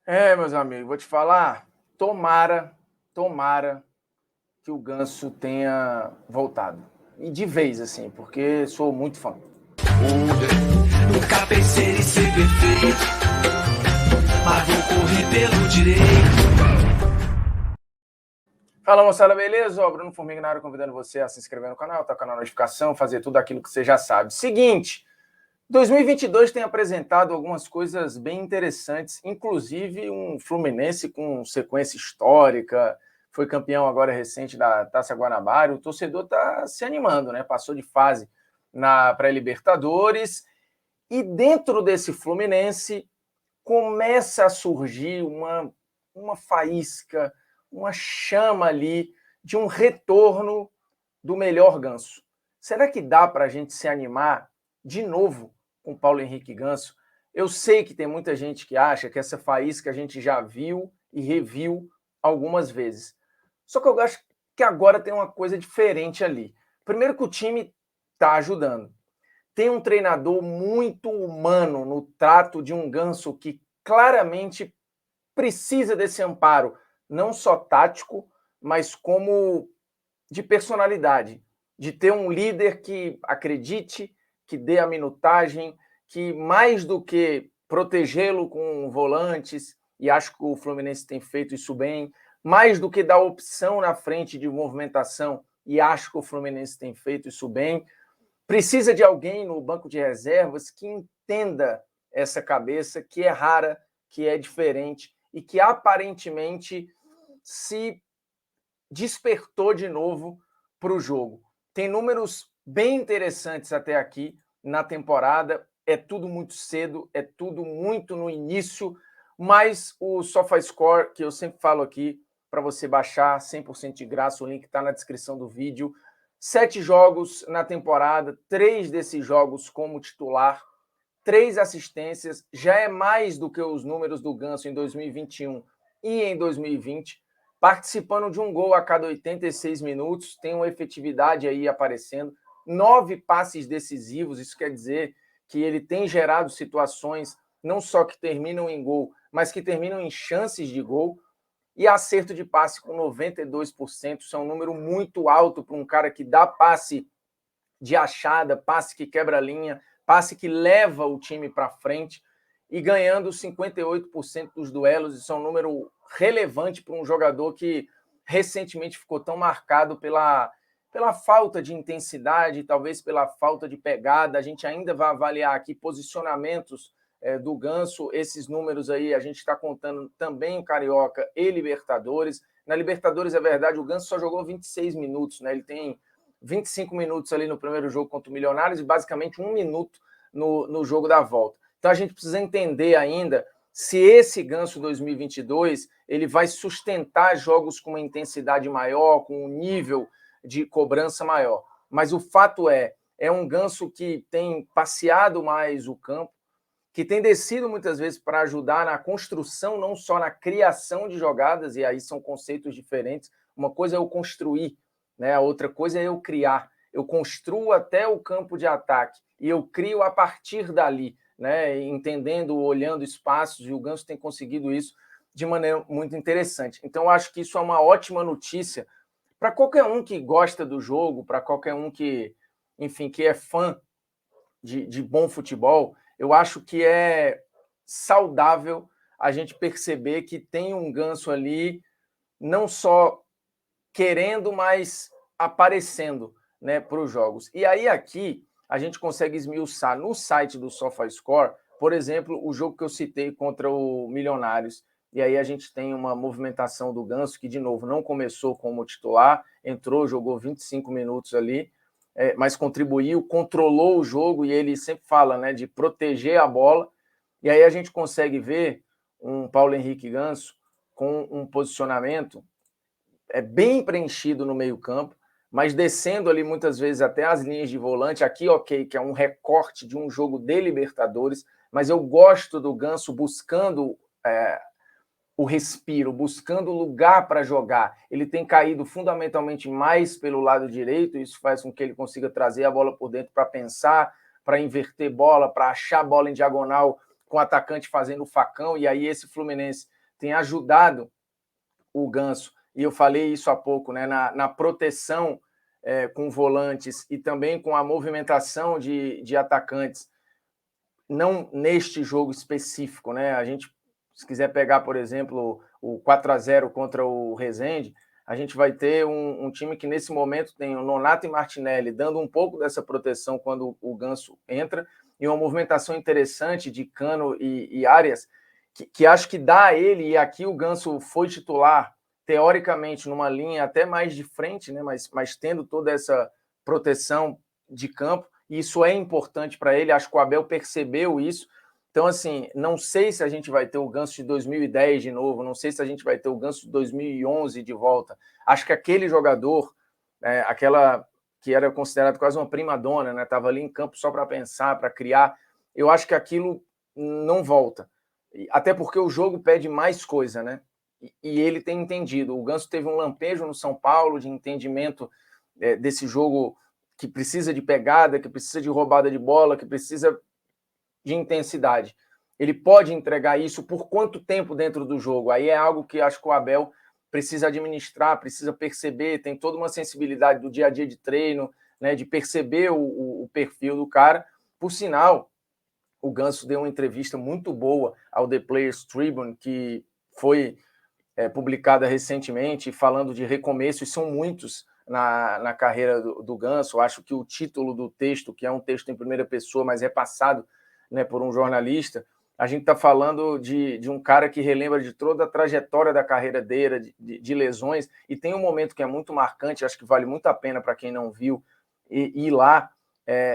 Meus amigos, vou te falar, tomara que o Ganso tenha voltado. E de vez, assim, porque sou muito fã. Nunca pensei em ser perfeito, mas vou correr pelo direito. Fala, moçada, beleza? Ó, Bruno Formiga na área, convidando você a se inscrever no canal, tocar na notificação, fazer tudo aquilo que você já sabe. Seguinte, 2022 tem apresentado algumas coisas bem interessantes, inclusive um Fluminense com sequência histórica, foi campeão agora recente da Taça Guanabara, o torcedor está se animando, né? Passou de fase na pré-Libertadores, e dentro desse Fluminense começa a surgir uma faísca, uma chama ali de um retorno do melhor Ganso. Será que dá para a gente se animar de novo com Paulo Henrique Ganso? Eu sei que tem muita gente que acha que essa faísca a gente já viu e reviu algumas vezes. Só que eu acho que agora tem uma coisa diferente ali. Primeiro que o time está ajudando. Tem um treinador muito humano no trato de um Ganso que claramente precisa desse amparo, não só tático, mas como de personalidade, de ter um líder que acredite, que dê a minutagem, que mais do que protegê-lo com volantes, e acho que o Fluminense tem feito isso bem, mais do que dar opção na frente de movimentação, e acho que o Fluminense tem feito isso bem, precisa de alguém no banco de reservas que entenda essa cabeça, que é rara, que é diferente e que aparentemente se despertou de novo para o jogo. Tem números bem interessantes até aqui na temporada. É tudo muito cedo, é tudo muito no início, mas o SofaScore, que eu sempre falo aqui, para você baixar 100% de graça, o link está na descrição do vídeo. 7 jogos na temporada, 3 desses jogos como titular, 3 assistências, já é mais do que os números do Ganso em 2021 e em 2020, participando de um gol a cada 86 minutos, tem uma efetividade aí aparecendo, 9 passes decisivos, isso quer dizer que ele tem gerado situações não só que terminam em gol, mas que terminam em chances de gol, e acerto de passe com 92%, isso é um número muito alto para um cara que dá passe de achada, passe que quebra a linha, passe que leva o time para frente, e ganhando 58% dos duelos. Isso é um número relevante para um jogador que recentemente ficou tão marcado pela falta de intensidade, talvez pela falta de pegada. A gente ainda vai avaliar aqui posicionamentos do Ganso. Esses números aí a gente está contando também o Carioca e Libertadores. Na Libertadores, é verdade, o Ganso só jogou 26 minutos, né? Ele tem 25 minutos ali no primeiro jogo contra o Milionários e basicamente 1 minuto no jogo da volta. Então a gente precisa entender ainda se esse Ganso 2022 ele vai sustentar jogos com uma intensidade maior, com um nível de cobrança maior. Mas o fato é um Ganso que tem passeado mais o campo, que tem descido muitas vezes para ajudar na construção, não só na criação de jogadas, e aí são conceitos diferentes. Uma coisa é eu construir, né? A outra coisa é eu criar. Eu construo até o campo de ataque e eu crio a partir dali, né? Entendendo, olhando espaços, e o Ganso tem conseguido isso de maneira muito interessante. Então, eu acho que isso é uma ótima notícia para qualquer um que gosta do jogo, para qualquer um que, enfim, que é fã de bom futebol. Eu acho que é saudável a gente perceber que tem um Ganso ali, não só querendo, mas aparecendo, né, para os jogos. E aí aqui a gente consegue esmiuçar no site do SofaScore, por exemplo, o jogo que eu citei contra o Milionários. E aí a gente tem uma movimentação do Ganso, que, de novo, não começou como titular, entrou, jogou 25 minutos ali, mas contribuiu, controlou o jogo, e ele sempre fala, né, de proteger a bola. E aí a gente consegue ver um Paulo Henrique Ganso com um posicionamento bem preenchido no meio-campo, mas descendo ali muitas vezes até as linhas de volante. Aqui, ok, que é um recorte de um jogo de Libertadores, mas eu gosto do Ganso buscando o respiro, buscando lugar para jogar. Ele tem caído fundamentalmente mais pelo lado direito, isso faz com que ele consiga trazer a bola por dentro para pensar, para inverter bola, para achar a bola em diagonal com o atacante fazendo o facão, e aí esse Fluminense tem ajudado o Ganso, e eu falei isso há pouco, né, na proteção com volantes e também com a movimentação de atacantes, não neste jogo específico, né? A gente, se quiser pegar, por exemplo, o 4-0 contra o Resende, a gente vai ter um time que nesse momento tem o Nonato e Martinelli dando um pouco dessa proteção quando o Ganso entra, e uma movimentação interessante de Cano e Arias, que acho que dá a ele, e aqui o Ganso foi titular, teoricamente, numa linha até mais de frente, né? Mas tendo toda essa proteção de campo, e isso é importante para ele, acho que o Abel percebeu isso. Então, assim, não sei se a gente vai ter o Ganso de 2010 de novo, não sei se a gente vai ter o Ganso de 2011 de volta. Acho que aquele jogador, aquela que era considerado quase uma primadona, né? Estava ali em campo só para pensar, para criar, eu acho que aquilo não volta. Até porque o jogo pede mais coisa, né? E ele tem entendido. O Ganso teve um lampejo no São Paulo de entendimento desse jogo que precisa de pegada, que precisa de roubada de bola, que precisa de intensidade. Ele pode entregar isso por quanto tempo dentro do jogo? Aí é algo que acho que o Abel precisa administrar, precisa perceber, tem toda uma sensibilidade do dia a dia de treino, né, de perceber o perfil do cara. Por sinal, o Ganso deu uma entrevista muito boa ao The Players Tribune, que foi publicada recentemente, falando de recomeço, e são muitos na carreira do Ganso. Acho que o título do texto, que é um texto em primeira pessoa, mas repassado, né, por um jornalista, a gente está falando de um cara que relembra de toda a trajetória da carreira dele, de lesões, e tem um momento que é muito marcante, acho que vale muito a pena para quem não viu ir lá,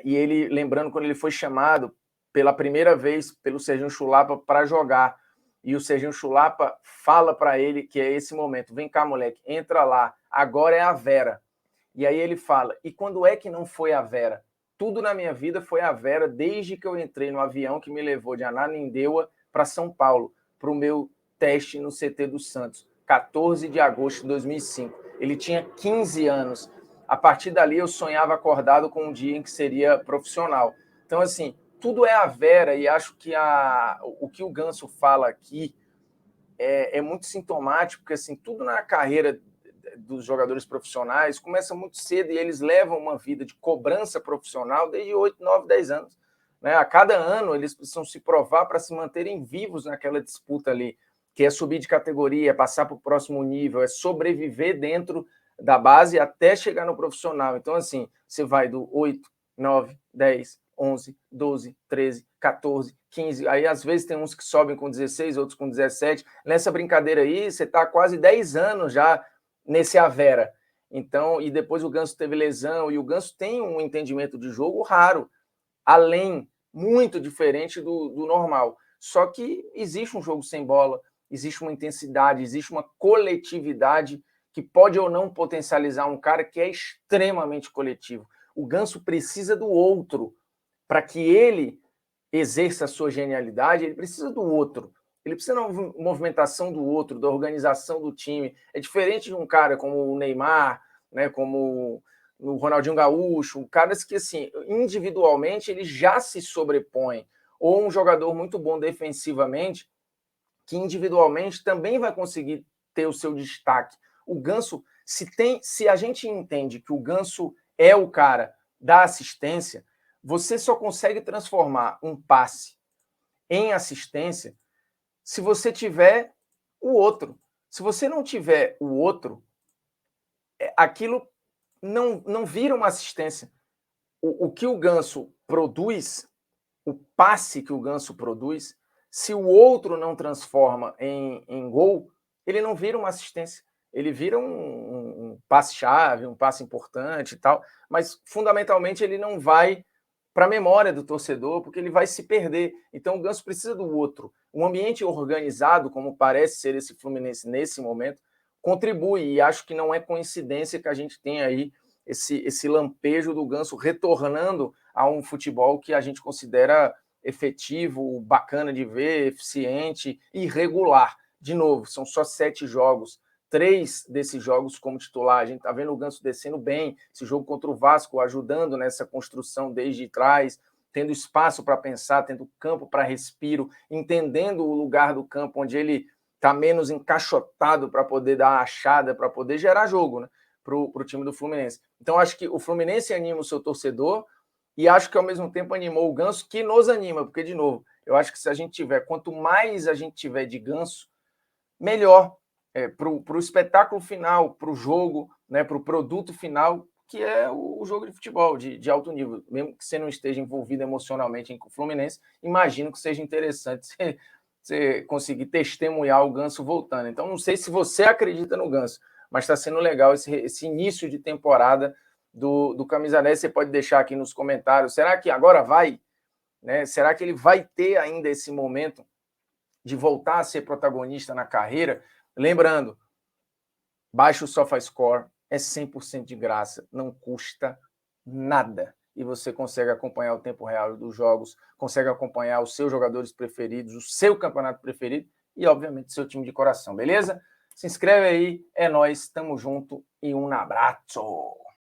e ele lembrando quando ele foi chamado pela primeira vez pelo Serginho Chulapa para jogar, e o Serginho Chulapa fala para ele que é esse momento, vem cá, moleque, entra lá, agora é a Vera. E aí ele fala, e quando é que não foi a Vera? Tudo na minha vida foi a Vera, desde que eu entrei no avião que me levou de Ananindeua para São Paulo, para o meu teste no CT do Santos, 14 de agosto de 2005. Ele tinha 15 anos. A partir dali eu sonhava acordado com um dia em que seria profissional. Então, assim, tudo é a Vera, e acho que o que o Ganso fala aqui é muito sintomático, porque assim, tudo na carreira dos jogadores profissionais começa muito cedo, e eles levam uma vida de cobrança profissional desde 8, 9, 10 anos. Né? A cada ano eles precisam se provar para se manterem vivos naquela disputa ali, que é subir de categoria, é passar para o próximo nível, é sobreviver dentro da base até chegar no profissional. Então, assim, você vai do 8, 9, 10, 11, 12, 13, 14, 15, aí às vezes tem uns que sobem com 16, outros com 17. Nessa brincadeira aí, você está quase 10 anos já nesse Avera. Então, e depois o Ganso teve lesão, e o Ganso tem um entendimento de jogo raro, além, muito diferente do normal. Só que existe um jogo sem bola, existe uma intensidade, existe uma coletividade que pode ou não potencializar um cara que é extremamente coletivo. O Ganso precisa do outro para que ele exerça a sua genialidade, ele precisa do outro. Ele precisa da movimentação do outro, da organização do time. É diferente de um cara como o Neymar, né, como o Ronaldinho Gaúcho, caras que, assim, individualmente, ele já se sobrepõe. Ou um jogador muito bom defensivamente, que individualmente também vai conseguir ter o seu destaque. O Ganso, se a gente entende que o Ganso é o cara da assistência, você só consegue transformar um passe em assistência se você tiver o outro. Se você não tiver o outro, aquilo não vira uma assistência. O que o Ganso produz, o passe que o Ganso produz, se o outro não transforma em gol, ele não vira uma assistência. Ele vira um passe-chave, um passe importante e tal, mas fundamentalmente ele não vai para a memória do torcedor, porque ele vai se perder. Então o Ganso precisa do outro. Um ambiente organizado, como parece ser esse Fluminense nesse momento, contribui, e acho que não é coincidência que a gente tenha aí esse lampejo do Ganso retornando a um futebol que a gente considera efetivo, bacana de ver, eficiente e regular. De novo, são só 7 jogos. 3 desses jogos como titular. A gente está vendo o Ganso descendo bem, esse jogo contra o Vasco ajudando nessa construção desde trás, tendo espaço para pensar, tendo campo para respiro, entendendo o lugar do campo onde ele está menos encaixotado para poder dar a achada, para poder gerar jogo, né, para o time do Fluminense. Então, acho que o Fluminense anima o seu torcedor e acho que, ao mesmo tempo, animou o Ganso, que nos anima, porque, de novo, eu acho que se a gente tiver, quanto mais a gente tiver de Ganso, melhor para o espetáculo final, para o jogo, né, para o produto final, que é o jogo de futebol de alto nível. Mesmo que você não esteja envolvido emocionalmente com o Fluminense, imagino que seja interessante você conseguir testemunhar o Ganso voltando. Então, não sei se você acredita no Ganso, mas está sendo legal esse início de temporada do Camisa 10. Você pode deixar aqui nos comentários. Será que agora vai? Né? Será que ele vai ter ainda esse momento de voltar a ser protagonista na carreira? Lembrando, baixa o SofaScore, é 100% de graça, não custa nada. E você consegue acompanhar o tempo real dos jogos, consegue acompanhar os seus jogadores preferidos, o seu campeonato preferido e, obviamente, seu time de coração, beleza? Se inscreve aí, é nóis, tamo junto e um abraço!